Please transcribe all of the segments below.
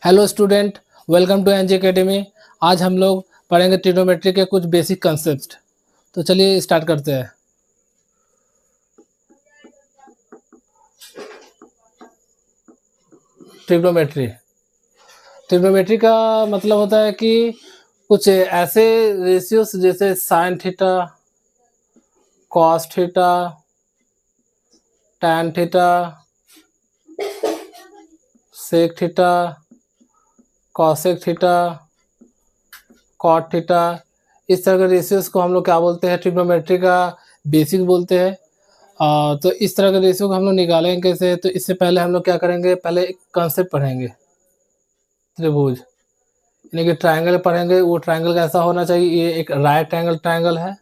Hello student, welcome to NG academy. आज हम लोग पढ़ेंगे ट्रिग्नोमेट्री के कुछ बेसिक कंसेप्ट। तो चलिए स्टार्ट करते हैं। ट्रिग्नोमेट्री ट्रिग्नोमेट्री का मतलब होता है कि कुछ ऐसे रेशियोस जैसे sine theta, cos theta, tan theta, sec theta, cosec theta, cot theta, इस तरह के रेशियोस को हम लोग क्या बोलते हैं, ट्रिग्नोमेट्री का बेसिक बोलते हैं। तो इस तरह के रेशियो को हम लोग निकालेंगे कैसे। तो इससे पहले हम लोग क्या करेंगे, पहले एक कंसेप्ट पढ़ेंगे, त्रिभुज यानी कि ट्रायंगल पढ़ेंगे। वो ट्रायंगल कैसा होना चाहिए, ये एक राइट एंगल ट्रायंगल है।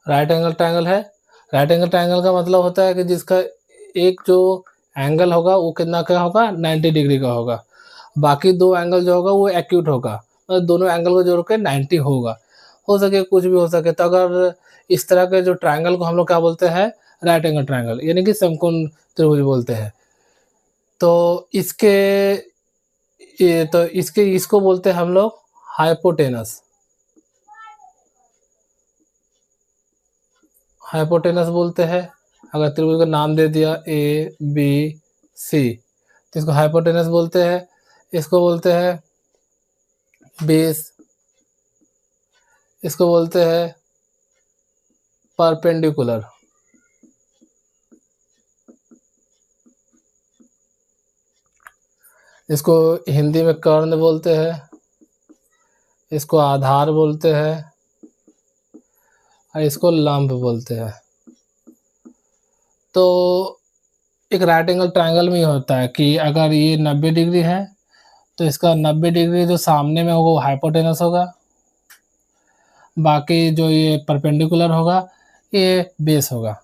राइट एंगल ट्रायंगल है। राइट एंगल ट्रायंगल का मतलब होता है कि जिसका एक जो एंगल होगा वो कितना का होगा, 90 डिग्री का होगा। बाकी दो एंगल जो होगा वो एक्यूट होगा, मतलब दोनों एंगल को जोड़ के 90 होगा। हो सके कुछ भी हो सके। तो अगर इस तरह के जो ट्रायंगल को हम लोग क्या बोलते हैं, राइट एंगल ट्रायंगल यानी कि समकोण त्रिभुज बोलते हैं। तो इसको बोलते हैं हम लोग हाइपोटेनस। हाइपोटेनस बोलते हैं। अगर त्रिभुज का नाम दे दिया ए बी सी तो इसको हाइपोटेनस बोलते हैं। इसको बोलते हैं बेस, इसको बोलते हैं परपेंडिकुलर, इसको हिंदी में कर्ण बोलते हैं, इसको आधार बोलते हैं और इसको लंब बोलते हैं। तो एक राइट एंगल ट्रायंगल में होता है कि अगर ये 90 डिग्री है तो इसका 90 डिग्री जो सामने में होगा वो हाइपोटेनस होगा, बाकी जो ये परपेंडिकुलर होगा ये बेस होगा।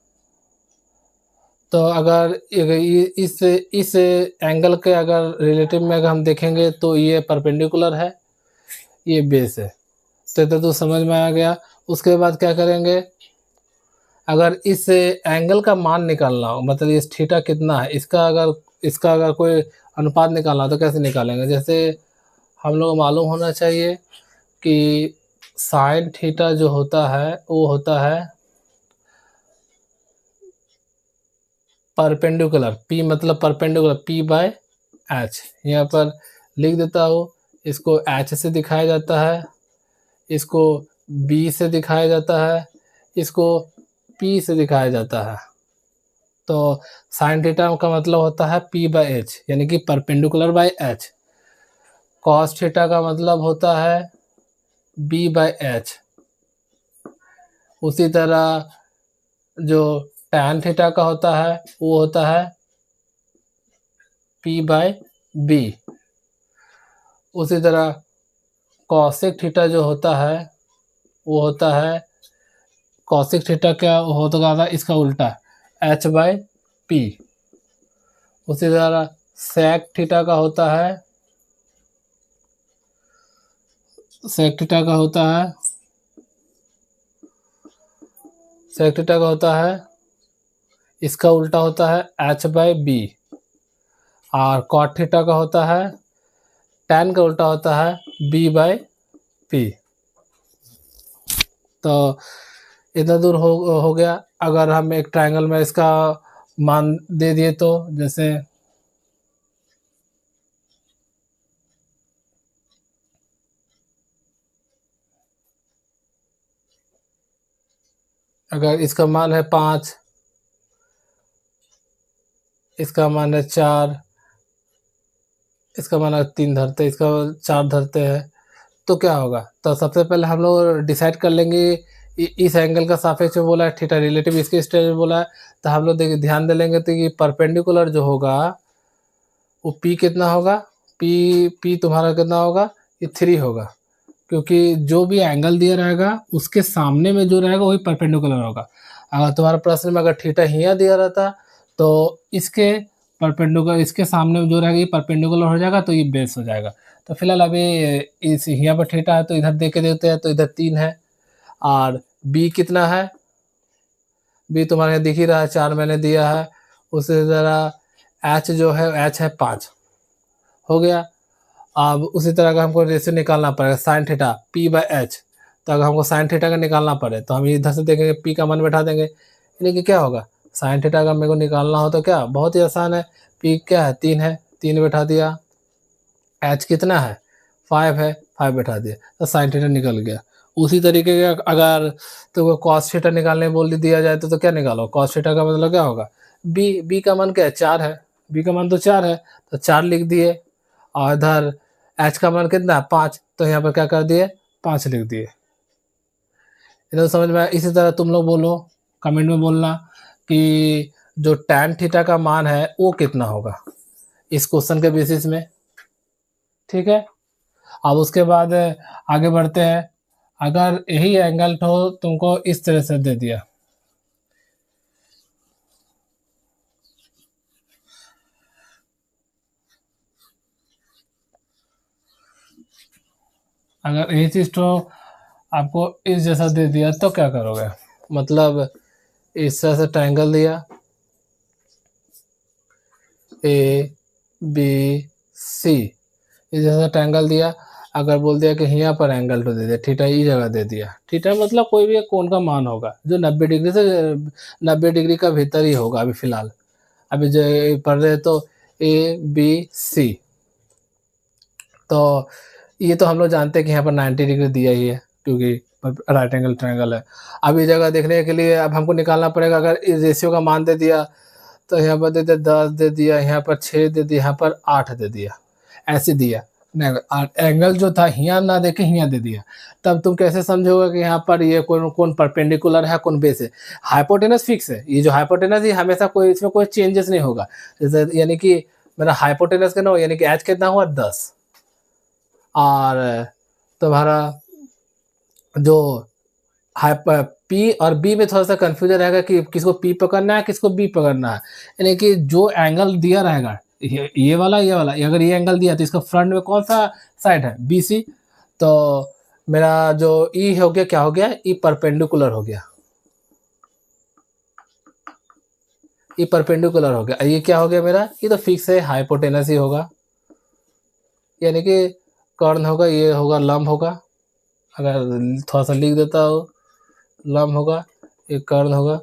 तो अगर इस एंगल के अगर रिलेटिव में अगर हम देखेंगे तो ये परपेंडिकुलर है, ये बेस है। तो समझ में आ गया। उसके बाद क्या करेंगे, अगर इस एंगल का मान निकालना हो, मतलब इस थीटा कितना है, इसका अगर कोई अनुपात निकालना हो तो कैसे निकालेंगे। जैसे हम लोग मालूम होना चाहिए कि साइन थीटा जो होता है वो होता है परपेंडिकुलर, पी मतलब परपेंडिकुलर, पी बाय एच। यहाँ पर लिख देता हूँ। इसको एच से दिखाया जाता है, इसको बी से दिखाया जाता है, इसको पी से दिखाया जाता है। तो साइन थीटा का मतलब होता है पी बाय एच यानी कि perpendicular by H. Cos theta का मतलब होता है बी बाय एच। उसी तरह जो टैन थीटा का होता है वो होता है पी बाय बी। उसी तरह कॉसेक थीटा जो होता है वो होता है, कॉसेक थीटा क्या होता है, इसका उल्टा एच बाय पी। उसी तरह सेक थीटा का होता है, सेक थीटा का होता है, सेक थीटा का होता है, इसका उल्टा होता है एच बाय बी। और कॉट थीटा का होता है, टैन का उल्टा होता है बी बाय पी। तो इतना दूर हो गया। अगर हम एक ट्रायंगल में इसका मान दे दिए तो जैसे अगर इसका मान है 5, इसका मान है 4, इसका मान है 3 धरते, इसका 4 धरते हैं, तो क्या होगा। तो सबसे पहले हम लोग डिसाइड कर लेंगे इस एंगल का सापेक्ष में बोला है थीटा, रिलेटिव इसके स्टेज में बोला है। तो हम लोग देखिए ध्यान दे लेंगे तो ये परपेंडिकुलर जो होगा वो पी कितना होगा, पी तुम्हारा कितना होगा, ये 3 होगा। क्योंकि जो भी एंगल दिया रहेगा उसके सामने में जो रहेगा वही परपेंडिकुलर होगा। अगर तुम्हारा प्रश्न में अगर थीटा हिया दिया रहता तो इसके परपेंडिकुलर, इसके सामने में जो रहेगा ये परपेंडिकुलर हो जाएगा, तो ये बेस हो जाएगा। तो फिलहाल अभी इस यहाँ पर थीटा है तो इधर देख के देखते हैं, तो इधर 3 है। और बी कितना है, बी तुम्हारे यहाँ दिख ही रहा है 4 मैंने दिया है। उसी तरह एच जो है, एच है 5 हो गया। अब उसी तरह का हमको रेशियो निकालना पड़ेगा sine theta P by H. तो अगर हमको साइन थीटा का निकालना पड़े तो हम इधर से देखेंगे पी का मान बैठा देंगे, यानी कि क्या होगा साइन थीटा का मेरे को निकालना हो तो क्या बहुत ही आसान है, पी क्या है 3 है, 3 बैठा दिया, एच कितना है 5 है, 5 बैठा दिया तो साइन थीटा निकल गया। उसी तरीके का अगर तो कॉस थीटा निकालने बोल दिया जाए तो क्या निकालो, कॉस थीटा का मतलब क्या होगा, बी का मान क्या है 4 है, बी का मान तो 4 है तो 4 लिख दिए, और इधर एच का मान कितना है 5, तो यहाँ पर क्या कर दिए 5 लिख दिए। इधर समझ में आया। इसी तरह तुम लोग बोलो, कमेंट में बोलना कि जो tan थीटा का मान है वो कितना होगा इस क्वेश्चन के बेसिस में, ठीक है। अब उसके बाद आगे बढ़ते हैं। अगर यही एंगल तो तुमको इस तरह से दे दिया, अगर यही चीज तो आपको इस जैसा दे दिया तो क्या करोगे, मतलब इस तरह से ट्रायंगल दिया ए बी सी, इस जैसा ट्रायंगल दिया, अगर बोल दिया कि यहाँ पर एंगल तो दे दिया थीटा ई जगह दे दिया, थीटा मतलब कोई भी एक कोण का मान होगा जो 90 डिग्री से 90 डिग्री का भीतर ही होगा अभी फिलहाल, अभी जो पढ़ रहे तो ए बी सी, तो ये तो हम लोग जानते हैं कि यहाँ पर 90 डिग्री दिया ही है क्योंकि राइट एंगल ट्रायंगल है। अब ये जगह देखने के लिए अब हमको निकालना पड़ेगा, अगर इस रेशियो का मान दे दिया तो यहाँ पर दे दिया 10 दे दिया, यहाँ पर 6 दे दिया, यहाँ पर 8 दे दिया, ऐसे दिया एंगल जो था यहाँ ना देके यहाँ दे दिया, तब तुम कैसे समझोगे कि यहाँ पर ये कौन कौन परपेंडिकुलर है कौन बेस है। हाइपोटेनस फिक्स है, ये जो हाइपोटेनस है हमेशा कोई इसमें कोई चेंजेस नहीं होगा, यानी कि मेरा हाइपोटेनस कितना हो यानी कि एच कितना हुआ 10, और तुम्हारा जो पी और बी में थोड़ा सा कंफ्यूजन रहेगा कि किसको पी पकड़ना है किसको बी पकड़ना है, यानी कि जो एंगल दिया रहेगा ये वाला अगर ये एंगल दिया तो इसका फ्रंट में कौन सा साइड है बी सी, तो मेरा जो ई हो गया क्या हो गया ई परपेंडिकुलर हो गया, ई परपेंडिकुलर हो गया, ये क्या हो गया मेरा ये तो फिक्स है हाइपोटेनस ही होगा, यानी कि कर्ण होगा ये होगा लंब होगा, अगर थोड़ा सा लिख देता हो लंब होगा ये कर्ण होगा।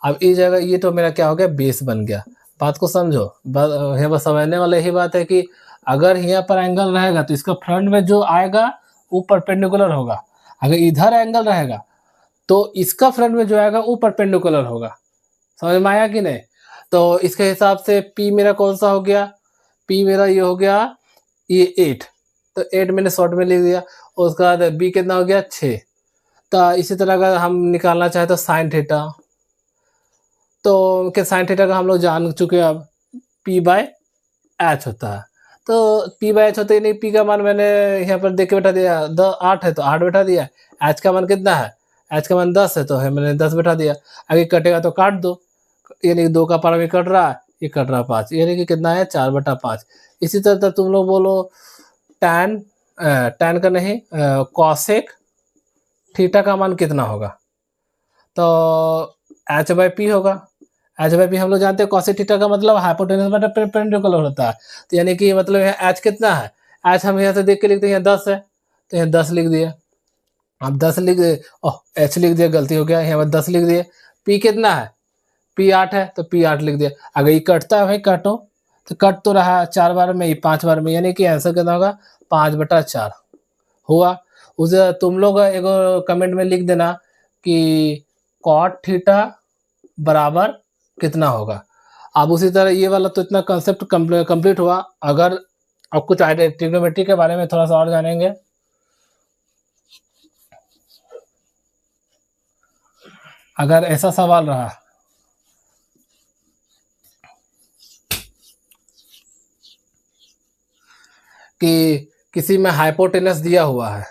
अब इस जगह ये तो मेरा क्या हो गया बेस बन गया, बात को समझो, यहाँ पर समझने वाला यही बात है कि अगर यहाँ पर एंगल रहेगा तो इसका फ्रंट में जो आएगा वो परपेंडिकुलर होगा, अगर इधर एंगल रहेगा तो इसका फ्रंट में जो आएगा वो परपेंडिकुलर होगा, समझ में आया कि नहीं। तो इसके हिसाब से पी मेरा कौन सा हो गया, पी मेरा ये हो गया ये 8, तो 8 मैंने शॉर्ट में लिख दिया, उसके बाद बी कितना हो गया 6, तो इसी तरह अगर हम निकालना चाहे तो साइन थीटा, तो क्या साइन थीटा का हम लोग जान चुके हैं अब पी बाय एच होता है, तो पी बाय एच होता है, नहीं पी का मान मैंने यहाँ पर देख के बैठा दिया 8 है तो 8 बैठा दिया, एच का मान कितना है एच का मान 10 है तो है मैंने 10 बैठा दिया, आगे कटेगा तो काट दो, यानी कि 2 का पारा भी कट रहा है ये कट रहा 5, यानी कि कितना है 4/5। इसी तरह तुम लोग बोलो टैन टैन का नहीं कॉसेक थीटा का मान कितना होगा, तो एच बाई पी होगा, एच बाई पी हम लोग जानते हैं कॉसेक थीटा का मतलब हाइपोटेनस बटा परपेंडिकुलर होता है, तो यानी कि मतलब यहाँ एच कितना है, एच हम यहाँ से देख के लिखते हैं यहाँ 10 है तो यहाँ 10 लिख दिए, अब 10 लिख दिए, ओह एच लिख दिया गलती हो गया, यहाँ पर 10 लिख दिए, पी कितना है पी 8 है तो पी 8 लिख दिया, अगर ये कटता है भाई काटो तो कट तो रहा 4 बार में 5 बार में, यानी कि आंसर कितना होगा 5/4 हुआ। उसे तुम लोग एक कमेंट में लिख देना कि कॉट थीटा बराबर कितना होगा। अब उसी तरह ये वाला तो इतना कंसेप्ट कंप्लीट हुआ, अगर अब कुछ आइडिया ट्रिग्नोमेट्री के बारे में थोड़ा सा और जानेंगे। अगर ऐसा सवाल रहा कि किसी में हाइपोटेनस दिया हुआ है,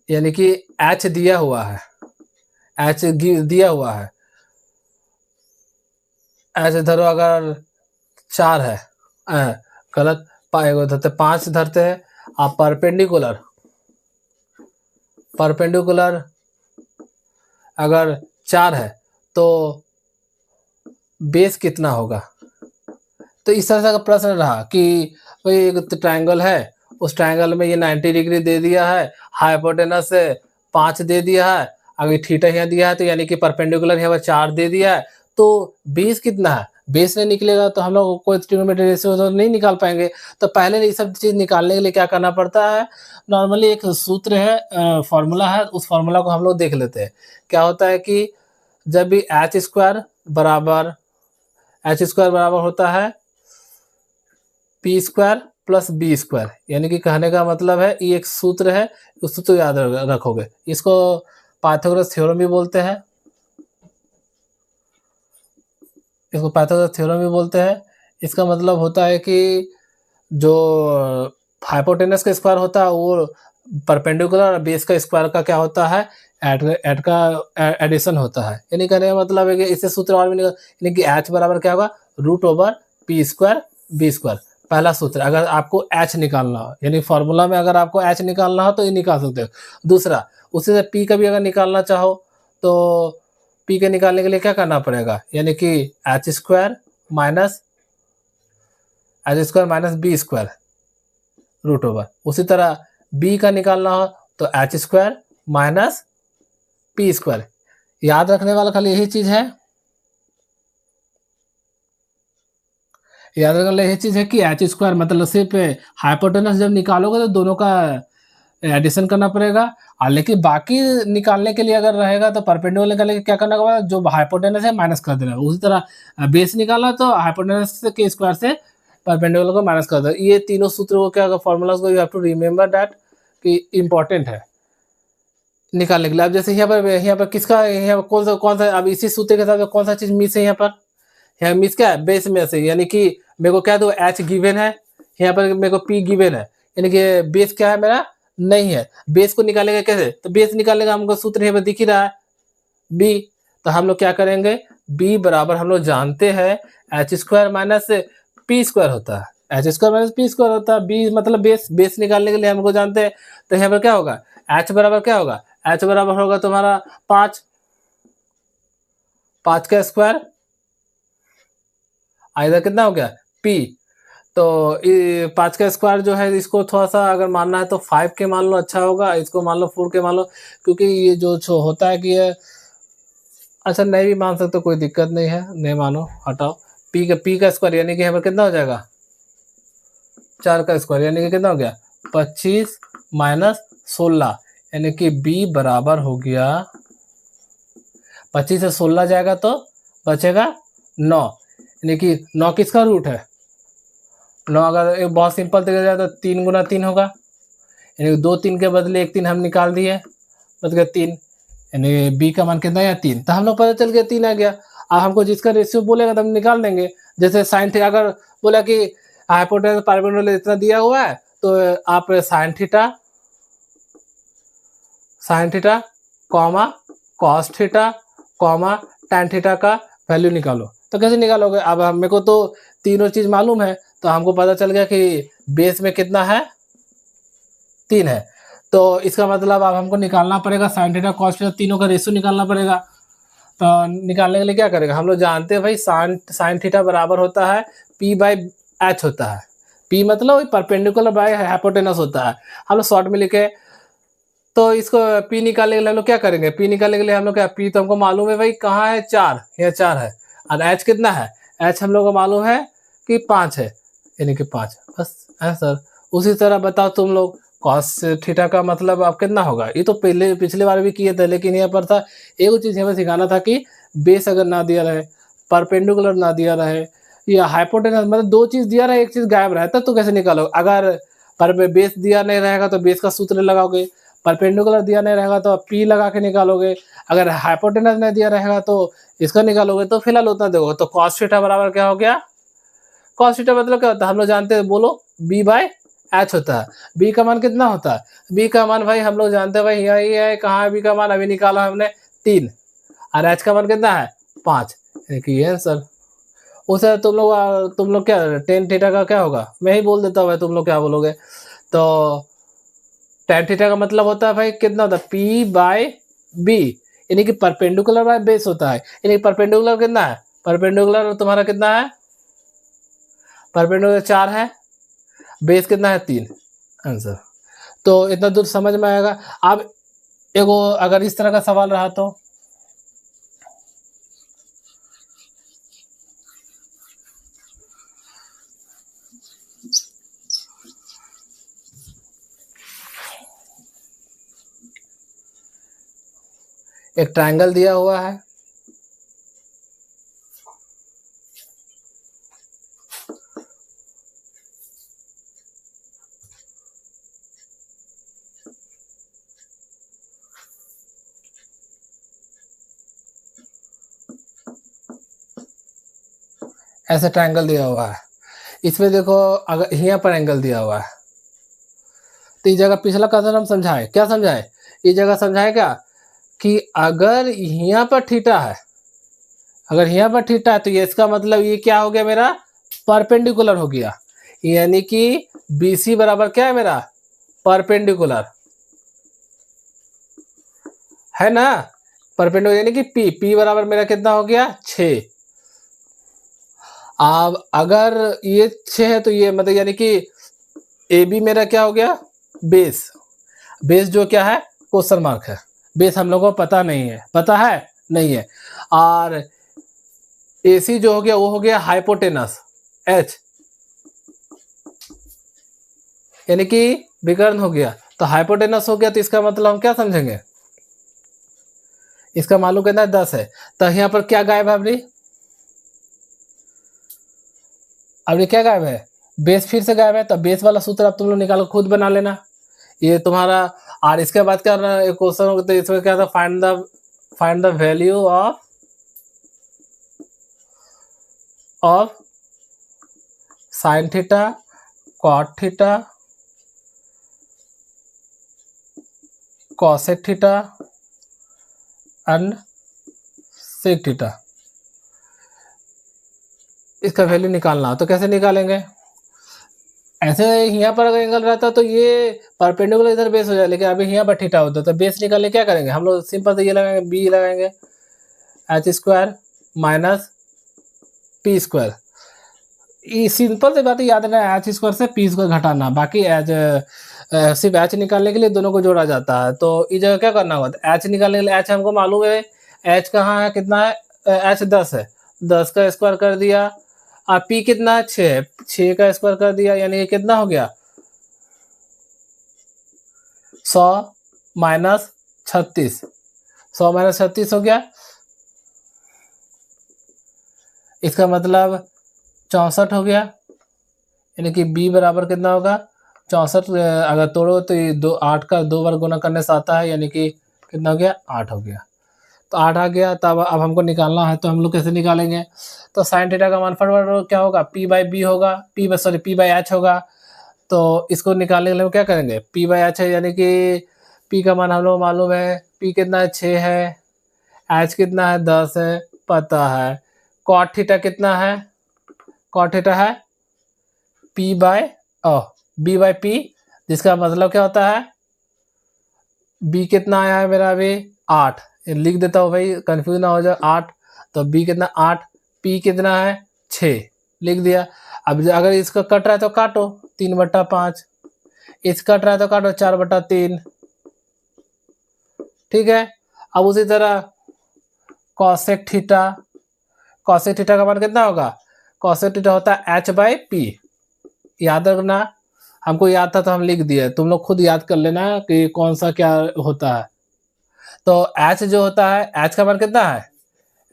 यानी कि एच दिया हुआ है, एच दिया हुआ है, एच धरो अगर 4 है गलत पाएगा धरते 5 धरते हैं, आप परपेंडिकुलर अगर 4 है तो बेस कितना होगा? तो इस तरह का प्रश्न रहा कि कोई एक ट्रायंगल है, उस ट्रायंगल में ये 90 डिग्री दे दिया है, हाइपोटेनस 5 दे दिया है, अगर थीटा यहाँ दिया है तो यानी कि परपेंडिकुलर यहाँ पर 4 दे दिया है, तो बेस कितना है? बेस नहीं निकलेगा तो हम लोग कोई ट्रिग्नोमेट्री रेशियो तो नहीं निकाल पाएँगे। तो पहले ये सब चीज़ निकालने के लिए क्या करना पड़ता है? नॉर्मली एक सूत्र है, फ़ॉर्मूला है, उस फ़ॉर्मूला को हम लोग देख लेते हैं। क्या होता है कि जब भी एच स्क्वायर बराबर होता है P square plus B square, यानी कि कहने का मतलब है ये एक सूत्र है, उस सूत्र को याद रखोगे। इसको पाइथागोरस थ्योरम भी बोलते हैं, इसको पाइथागोरस थ्योरम भी बोलते हैं। इसका मतलब होता है कि जो हाइपोटेनस का स्क्वायर होता है वो परपेंडिकुलर और बेस का स्क्वायर का क्या होता है? एड का एडिशन होता है। यानी कहने का मतलब है कि इससे सूत्र और भी यानी कि एच बराबर क्या होगा? Root over P square B square. पहला सूत्र, अगर आपको एच निकालना हो, यानी फॉर्मूला में अगर आपको एच निकालना हो तो ये निकाल सकते हो। दूसरा, उसी से पी का भी अगर निकालना चाहो तो पी के निकालने के लिए क्या करना पड़ेगा? यानी कि H square minus B square root over. उसी तरह बी का निकालना हो तो H square minus P square. याद रखने वाला खाली यही चीज है, याद रखने वाला यही चीज है कि एच स्क्वायर मतलब सिर्फ हाइपोटेनस जब निकालोगे तो दोनों का एडिशन करना पड़ेगा। और लेकिन बाकी निकालने के लिए अगर रहेगा तो परपेंडिकुलर निकालने के लिए क्या करना होगा? जो हाइपोटेनस है माइनस कर देना। उसी तरह बेस निकाला तो हाइपोटेनस के स्क्वायर से परपेंडिकुलर को माइनस कर दो। ये तीनों सूत्रों को क्या फॉर्मूलाज को you have to remember that कि इंपॉर्टेंट है निकालने के लिए। अब जैसे यहाँ पर किसका, यहाँ पर कौन सा अब इसी सूत्र के साथ कौन सा चीज मिस है यहाँ पर? यहाँ मिस क्या है? बेस में से, यानी कि मेरे को क्या दो एच गिवन है, यहाँ पर मेरे को पी गिवन है, यानी कि बेस क्या है मेरा? नहीं है। बेस को निकालेगा कैसे? तो बेस निकालने का हमको सूत्र यहाँ पर दिख ही रहा है बी। तो हम लोग क्या करेंगे? बी बराबर हम लोग जानते हैं H square minus P square होता है, H square minus P square होता है। बी मतलब बेस, बेस निकालने के लिए हमको जानते हैं। तो यहाँ पर क्या होगा? एच बराबर क्या होगा? एच बराबर होगा तुम्हारा 5 का स्क्वायर, इधर कितना हो गया? पी। तो 5 का स्क्वायर जो है इसको थोड़ा सा अगर मानना है तो 5 के मान लो, अच्छा होगा। इसको मान लो 4 के मान लो, क्योंकि ये जो होता है कि ये अच्छा नहीं भी मान सकते, कोई दिक्कत नहीं है, नहीं मानो हटाओ। पी का स्क्वायर यानी कि यहाँ पर कितना हो जाएगा? 4 का स्क्वायर यानी कि कितना हो गया? 25 माइनस 16, यानी कि बी बराबर हो गया 25 से 16 जाएगा तो बचेगा 9, यानी कि 9 किसका रूट है? 9 अगर एक बहुत सिंपल तरीके जाए तो 3 गुना 3 होगा, यानी 2 3 के बदले 1 3 हम निकाल दिए, बच गया 3, यानी बी का मान कितना है? 3। तो हम लोग पता चल गया 3 आ गया। अब हमको जिसका रेशियो बोलेगा तो हम निकाल देंगे। जैसे साइन थीटा अगर बोला कि हाइपोटेनस परपेंडिकुलर इतना दिया हुआ है तो आप sine theta comma cos theta comma tan theta का वैल्यू निकालो। तो कैसे निकालोगे? अब मेरे को तो तीनों चीज मालूम है, तो हमको पता चल गया कि बेस में कितना है? 3 है। तो इसका मतलब अब हमको निकालना पड़ेगा साइन थीटा कॉस थीटा, तीनों का रेशियो निकालना पड़ेगा। तो निकालने के लिए क्या करेगा? हम लोग जानते हैं भाई साइन थीटा बराबर होता है पी बाई एच होता है। पी मतलब परपेंडिकुलर बाय हाइपोटेनस होता है, हम लोग शॉर्ट में लिखे। तो इसको पी निकालने के लिए हम लोग क्या करेंगे? पी निकालने के लिए हम लोग क्या, पी तो हमको मालूम है भाई कहाँ है? 4, यहाँ 4 है। और एच कितना है? एच हम लोग को मालूम है कि 5 है, यानी कि 5 बस है सर। उसी तरह बताओ तुम लोग कॉस थीटा का मतलब अब कितना होगा? ये तो पिछले बार भी किए थे, लेकिन यहाँ पर था एक चीज हमें सिखाना था कि बेस अगर ना दिया रहे, परपेंडिकुलर ना दिया रहे, या हाइपोटेनस मतलब 2 चीज दिया रहे, एक चीज गायब रहता तो कैसे निकालोगे? अगर पर बेस दिया नहीं रहेगा तो बेस का सूत्र लगाओगे, परपेंडिकुलर दिया नहीं रहेगा तो पी लगा के निकालोगे, अगर हाइपोटेनस नहीं दिया रहेगा तो इसका निकालोगे। तो फिलहाल उतना देखो, तो कॉस थीटा बराबर क्या हो गया? कॉस थीटा मतलब क्या होता है? हम लोग जानते हैं, बोलो, बी बाय एच होता है। बी का मान कितना होता है? बी का मान भाई हम लोग जानते हैं भाई यही है। कहाँ है बी का मान? अभी निकाला हमने 3, और एच का मान कितना है? 5, ये आंसर। उसे तुम लोग क्या टेन थीटा का क्या होगा? मैं ही बोल देता हूँ भाई, तुम लोग क्या बोलोगे? तो टेन थीटा का मतलब होता है भाई कितना होता है? पी बाय बी, यानी कि परपेंडिकुलर बाय बेस होता है, यानी परपेंडिकुलर कितना है, परपेंडिकुलर तुम्हारा कितना है, परपेंडिकुलर 4 है, बेस कितना है 3, आंसर। तो इतना दूर समझ में आएगा। अब एगो अगर इस तरह का सवाल रहा तो एक ट्रायंगल दिया हुआ है, ऐसे ट्रायंगल दिया हुआ है, इसमें देखो अगर यहाँ पर एंगल दिया हुआ है, तो इस जगह पिछला कथन हम समझाए, क्या समझाए, इस जगह समझाए क्या कि अगर यहाँ पर थीटा है, अगर यहाँ पर थीटा है तो ये इसका मतलब ये क्या हो गया, मेरा परपेंडिकुलर हो गया, यानी कि BC बराबर क्या है मेरा, परपेंडिकुलर है ना, परपेंडिकुलर यानी कि P बराबर मेरा कितना हो गया 6। अब अगर ये 6 है तो ये मतलब यानी कि AB मेरा क्या हो गया, बेस, बेस जो क्या है क्वेश्चन मार्क है, बेस हम लोगों को पता नहीं है, पता है नहीं है, और AC जो हो गया वो हो गया हाइपोटेनस H, यानी कि विकर्ण हो गया, तो हाइपोटेनस हो गया, तो इसका मतलब हम क्या समझेंगे, इसका मालूम कितना है 10 है, तो यहाँ पर क्या गायब है अभी क्या गायब है, बेस फिर से गायब है, तो बेस वाला सूत्र अब तुम लोग निकालो, खुद बना लेना ये तुम्हारा। और इसके बाद क्या करना, एक क्वेश्चन होगा तो इसमें क्या था, find the value of sine theta, cot theta, cosec theta and sec theta, इसका वैल्यू निकालना हो तो कैसे निकालेंगे, ऐसे यहाँ पर अगर एंगल रहता तो ये परपेंडिकुलर इधर बेस हो जाए, लेकिन अभी यहाँ पर थीटा होता तो बेस निकालने क्या करेंगे हम लोग, सिंपल तो ये लगाएंगे, बी लगाएंगे h² माइनस P², ये सिंपल से बात याद है, h² से P² घटाना, बाकी एच सिर्फ h निकालने के लिए दोनों को जोड़ा जाता है, तो इस जगह क्या करना होगा, h निकालने के लिए h हमको मालूम है, h कहाँ है, कितना है, h 10 है, 10 का स्क्वायर कर दिया, और P कितना है 6 है, 6 का स्क्वायर कर दिया, यानी ये कितना हो गया 100 माइनस 36, 100 माइनस 36 हो गया, इसका मतलब 64 हो गया, यानी कि B बराबर कितना होगा 64, अगर तोड़ो तो ये 8 का 2 बार गुना करने से आता है, यानी कि कितना हो गया 8 हो गया, तो 8 आ गया, तब अब हमको निकालना है, तो हम लोग कैसे निकालेंगे, तो साइन थीटा का मान फटाफट क्या होगा, P/B होगा, P/H होगा, तो इसको निकालने के लिए क्या करेंगे, P/H है, यानी कि P का मान हम लोग मालूम है, P कितना है 6 है, H कितना है 10 है, पता है, कॉट थीटा कितना है, कॉट थीटा है B/P, जिसका मतलब क्या होता है, B कितना आया है मेरा अभी 8, लिख देता हूँ भाई कंफ्यूज ना हो जाए, 8, तो B कितना 8, P कितना है 6, लिख दिया। अब अगर इसका कट रहा है तो काटो, 3/5, इस कट रहा है तो काटो 4/3, ठीक है। अब उसी तरह कॉसेक थीटा, कॉसेक थीटा का मान कितना होगा, कॉसेक थीटा होता है H/P, याद रखना, हमको याद था तो हम लिख दिए, तुम लोग खुद याद कर लेना कि कौन सा क्या होता है। तो H जो होता है, H का मान कितना है,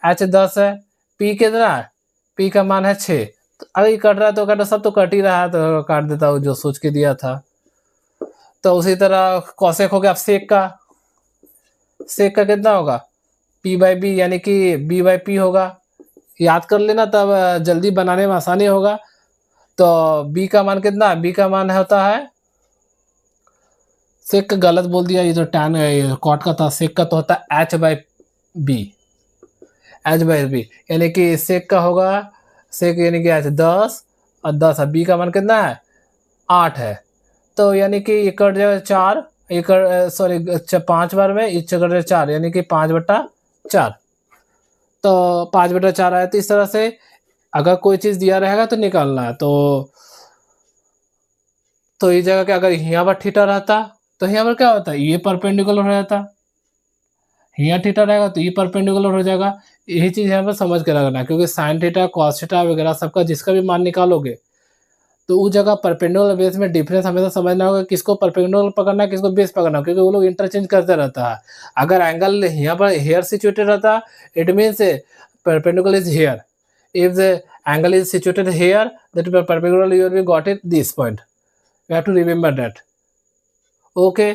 H 10 है, P कितना है, P का मान है 6, तो अगर कट रहा है तो कट, सब तो कट ही रहा है तो काट देता हूँ जो सोच के दिया था। तो उसी तरह कॉसेक हो गया, अब सेक का कितना होगा P/B, यानी कि B/P होगा, याद कर लेना तब जल्दी बनाने में आसानी होगा। तो B का मान कितना है, B का मान होता है, सेक का गलत बोल दिया, ये जो टैन कॉट का था, सेक का तो होता है H/B, यानी कि सेक का होगा, सेक यानी कि H 10 और 10 है, B का मान कितना है 8 है, तो यानी कि ये कट जाएगा 4 एक सॉरी 5 बार में इच कर 4 यानी कि 5/4। तो 5/4 आया। तो इस तरह से अगर कोई चीज़ दिया रहेगा तो निकालना है। तो इस जगह क्या, अगर यहाँ पर थीटा रहता तो यहाँ पर क्या होता, ये परपेंडिकुलर हो जाता। यहाँ थीटा रहेगा तो ये परपेंडिकुलर हो जाएगा। यही चीज़ यहाँ पर समझ के रखना है, क्योंकि साइन थीटा, कॉस थीटा वगैरह सबका जिसका भी मान निकालोगे तो उस जगह परपेंडिकुलर बेस में डिफरेंस हमेशा समझना होगा, किसको परपेंडिकुलर पकड़ना है, किसको बेस पकड़ना है, क्योंकि वो लोग इंटरचेंज करते रहता है। अगर एंगल यहाँ पर हेयर सिचुएटेड रहता, it means perpendicular is here. If the angle is situated here, that perpendicular you will be got it this point. You have to remember that. Okay.